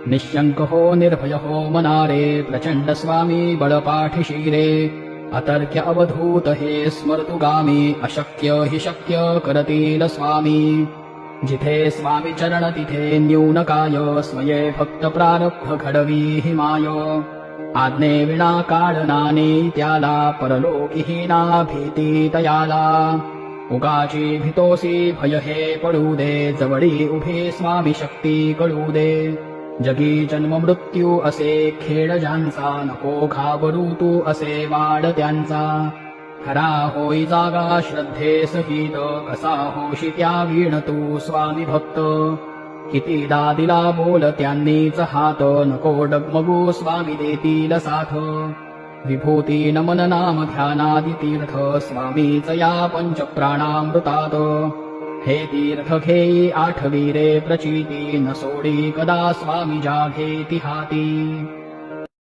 निशंक हो निर्भय हो मनारे प्रचंड स्वामी बळपाठीशी रे अतर्क्य अवधूत हे स्मर्तुगामी अशक्य हि शक्य करतील स्वामी जिथे स्वामी चरण तिथे न्यून काय स्वये भक्त प्रारब्ध घडवी हि माय आज्ञे विना काढनाने त्याला परलोकीहीना भीती तयाला उगाची भीतोसी भय हे पडू दे जवळी उभे स्वामी शक्ती कळू दे जगी जन्म मृत्यू असे खेळ ज्यांचा नको घाबरू तू असे वाढ त्यांचा खरा होई जागा श्रद्धे सहित कसा होशी त्या वीण तू स्वामी भक्त कितीदा दिला बोल त्यांनीच हात नको डगमगू स्वामी देतील साथ विभूती नमन नाम ध्यानादि तीर्थ स्वामीच या पंच प्राणामृतात हे तीर्थ घेई आठवी रे प्रचिती न सोडी कदा स्वामी जाघेती हाती